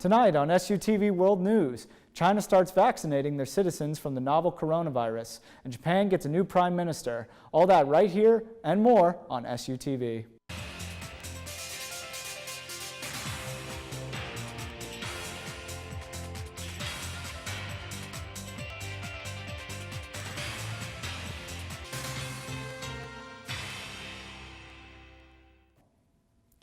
Tonight on SUTV World News, China starts vaccinating their citizens from the novel coronavirus, and Japan gets a new prime minister. All that right here and more on SUTV.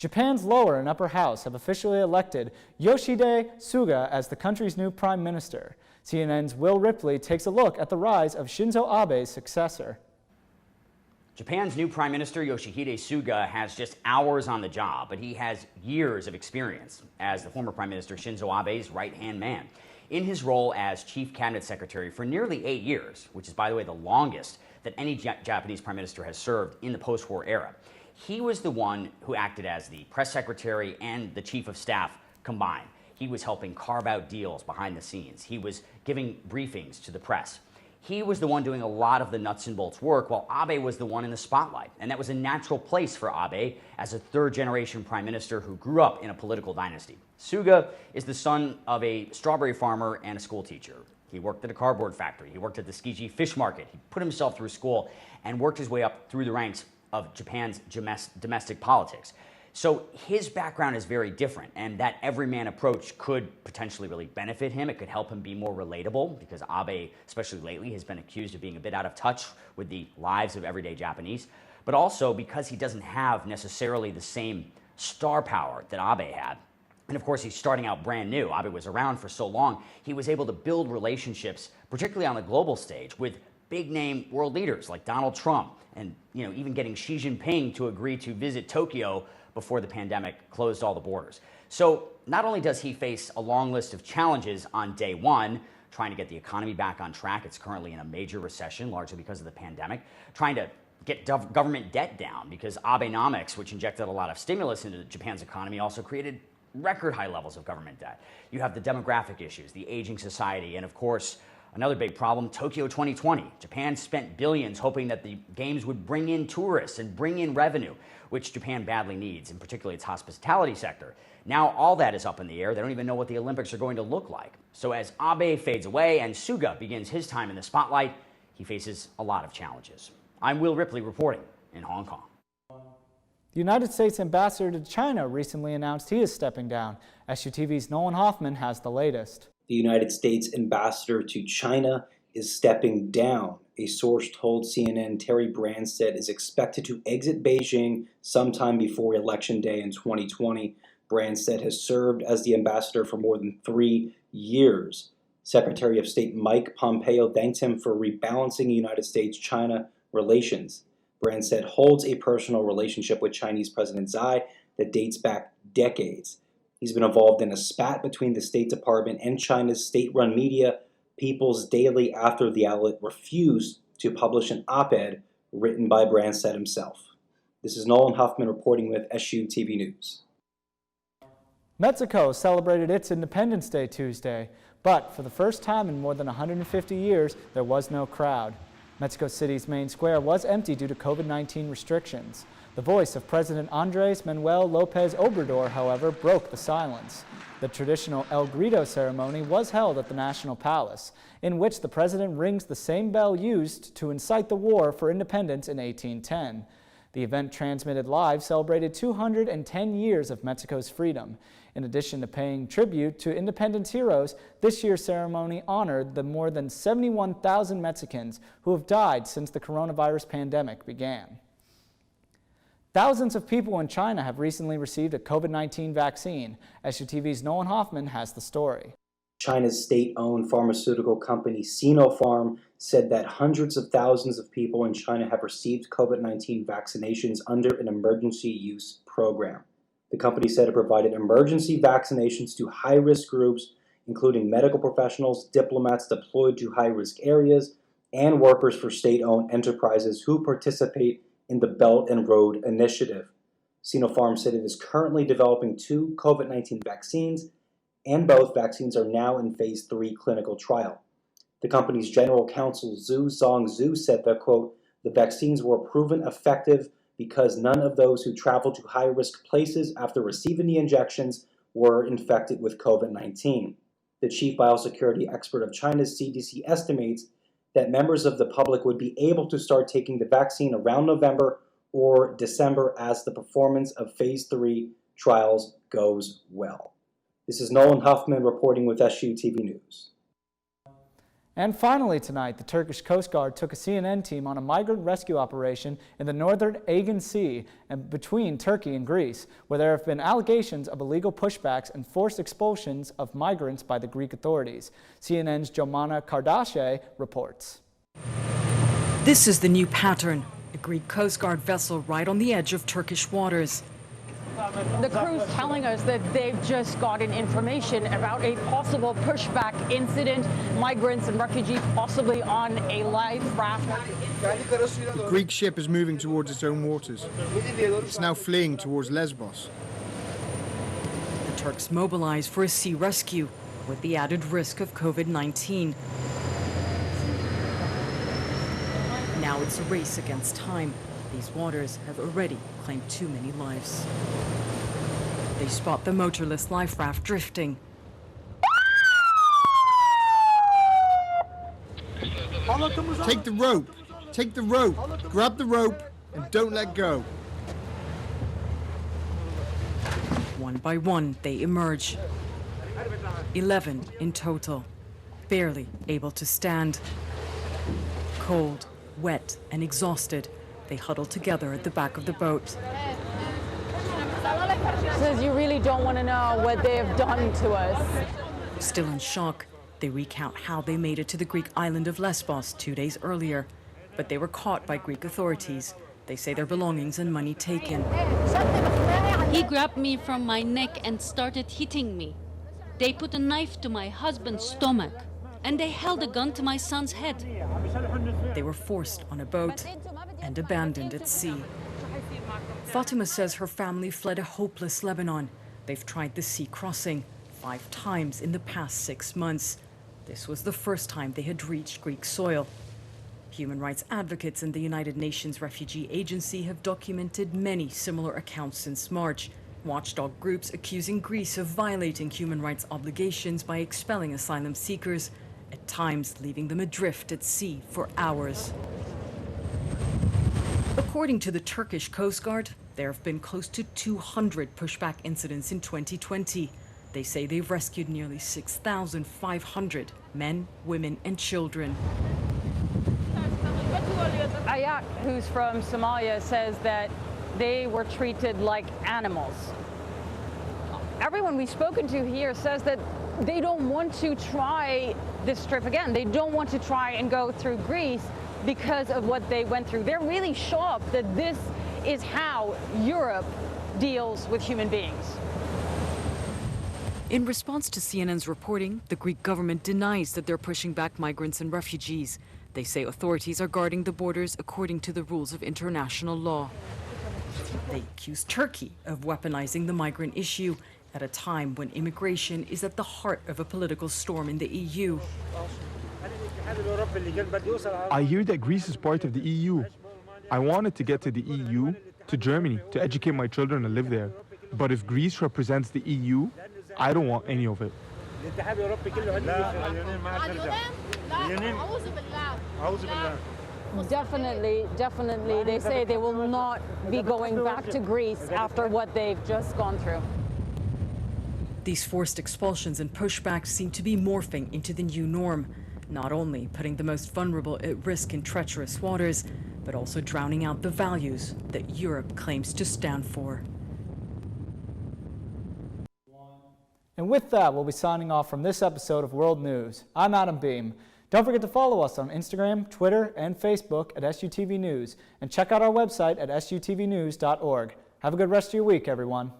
Japan's lower and upper house have officially elected Yoshihide Suga as the country's new prime minister. CNN's Will Ripley takes a look at the rise of Shinzo Abe's successor. Japan's new prime minister, Yoshihide Suga, has just hours on the job, but he has years of experience as the former prime minister Shinzo Abe's right-hand man. In his role as chief cabinet secretary for nearly 8 years, which is, by the way, the longest that any Japanese prime minister has served in the post-war era, he was the one who acted as the press secretary and the chief of staff combined. He was helping carve out deals behind the scenes. He was giving briefings to the press. He was the one doing a lot of the nuts and bolts work, while Abe was the one in the spotlight. And that was a natural place for Abe as a third-generation prime minister who grew up in a political dynasty. Suga is the son of a strawberry farmer and a school teacher. He worked at a cardboard factory. He worked at the Tsukiji fish market. He put himself through school and worked his way up through the ranks of Japan's domestic politics. So his background is very different, and that everyman approach could potentially really benefit him. It could help him be more relatable, because Abe, especially lately, has been accused of being a bit out of touch with the lives of everyday Japanese, but also because he doesn't have necessarily the same star power that Abe had. And of course, he's starting out brand new. Abe was around for so long, he was able to build relationships, particularly on the global stage, with big-name world leaders like Donald Trump, and even getting Xi Jinping to agree to visit Tokyo before the pandemic closed all the borders. So not only does he face a long list of challenges on day one, trying to get the economy back on track, it's currently in a major recession, largely because of the pandemic, trying to get government debt down, because Abenomics, which injected a lot of stimulus into Japan's economy, also created record high levels of government debt. You have the demographic issues, the aging society, and of course, another big problem, Tokyo 2020. Japan spent billions hoping that the games would bring in tourists and bring in revenue, which Japan badly needs, and particularly its hospitality sector. Now all that is up in the air. They don't even know what the Olympics are going to look like. So as Abe fades away and Suga begins his time in the spotlight, he faces a lot of challenges. I'm Will Ripley reporting in Hong Kong. The United States ambassador to China recently announced he is stepping down. SUTV's Nolan Hoffman has the latest. The United States ambassador to China is stepping down. A source told CNN Terry Branstad is expected to exit Beijing sometime before Election Day in 2020. Branstad has served as the ambassador for more than 3 years. Secretary of State Mike Pompeo thanked him for rebalancing United States-China relations. Branstad holds a personal relationship with Chinese President Xi that dates back decades. He's been involved in a spat between the State Department and China's state-run media, People's Daily, after the outlet refused to publish an op-ed written by Branstad himself. This is Nolan Huffman reporting with SUTV News. Mexico celebrated its Independence Day Tuesday, but for the first time in more than 150 years, there was no crowd. Mexico City's main square was empty due to COVID-19 restrictions. The voice of President Andrés Manuel López Obrador, however, broke the silence. The traditional El Grito ceremony was held at the National Palace, in which the president rings the same bell used to incite the war for independence in 1810. The event, transmitted live, celebrated 210 years of Mexico's freedom. In addition to paying tribute to independence heroes, this year's ceremony honored the more than 71,000 Mexicans who have died since the coronavirus pandemic began. Thousands of people in China have recently received a COVID-19 vaccine. SUTV's Nolan Hoffman has the story. China's state-owned pharmaceutical company Sinopharm said that hundreds of thousands of people in China have received COVID-19 vaccinations under an emergency use program. The company said it provided emergency vaccinations to high-risk groups, including medical professionals, diplomats deployed to high-risk areas, and workers for state-owned enterprises who participate in the Belt and Road Initiative. Sinopharm said it is currently developing 2 COVID-19 vaccines, and both vaccines are now in phase 3 clinical trial. The company's general counsel Zhu Zongzhu said that, quote, the vaccines were proven effective because none of those who traveled to high-risk places after receiving the injections were infected with COVID-19. The chief biosecurity expert of China's CDC estimates that members of the public would be able to start taking the vaccine around November or December as the performance of phase 3 trials goes well. This is Nolan Huffman reporting with SUTV News. And finally tonight, the Turkish Coast Guard took a CNN team on a migrant rescue operation in the northern Aegean Sea and between Turkey and Greece, where there have been allegations of illegal pushbacks and forced expulsions of migrants by the Greek authorities. CNN's Jomana Kardaşe reports. This is the new pattern, a Greek Coast Guard vessel right on the edge of Turkish waters. The crew's telling us that they've just gotten information about a possible pushback incident, migrants and refugees possibly on a life raft. The Greek ship is moving towards its own waters. It's now fleeing towards Lesbos. The Turks mobilize for a sea rescue with the added risk of COVID-19. Now it's a race against time. These waters have already claimed too many lives. They spot the motorless life raft drifting. Take the rope! Take the rope! Grab the rope and don't let go. One by one, they emerge. 11 in total, barely able to stand. Cold, wet, and exhausted, they huddle together at the back of the boat. Says you really don't want to know what they have done to us. Still in shock, they recount how they made it to the Greek island of Lesbos 2 days earlier. But they were caught by Greek authorities. They say their belongings and money taken. He grabbed me from my neck and started hitting me. They put a knife to my husband's stomach, and they held a gun to my son's head. They were forced on a boat and abandoned at sea. Fatima says her family fled a hopeless Lebanon. They've tried the sea crossing 5 times in the past 6 months. This was the first time they had reached Greek soil. Human rights advocates and the United Nations Refugee Agency have documented many similar accounts since March. Watchdog groups accusing Greece of violating human rights obligations by expelling asylum seekers, at times leaving them adrift at sea for hours. According to the Turkish Coast Guard, there have been close to 200 pushback incidents in 2020. They say they've rescued nearly 6,500 men, women, and children. Ayak, who's from Somalia, says that they were treated like animals. Everyone we've spoken to here says that they don't want to try this trip again. They don't want to try and go through Greece because of what they went through. They're really shocked that this is how Europe deals with human beings. In response to CNN's reporting, the Greek government denies that they're pushing back migrants and refugees. They say authorities are guarding the borders according to the rules of international law. They accuse Turkey of weaponizing the migrant issue at a time when immigration is at the heart of a political storm in the EU. I hear that Greece is part of the EU. I wanted to get to the EU, to Germany, to educate my children and live there. But if Greece represents the EU, I don't want any of it. Definitely, they say they will not be going back to Greece after what they've just gone through. These forced expulsions and pushbacks seem to be morphing into the new norm, not only putting the most vulnerable at risk in treacherous waters, but also drowning out the values that Europe claims to stand for. And with that, we'll be signing off from this episode of World News. I'm Adam Beam. Don't forget to follow us on Instagram, Twitter, and Facebook at SUTV News, and check out our website at sutvnews.org. Have a good rest of your week, everyone.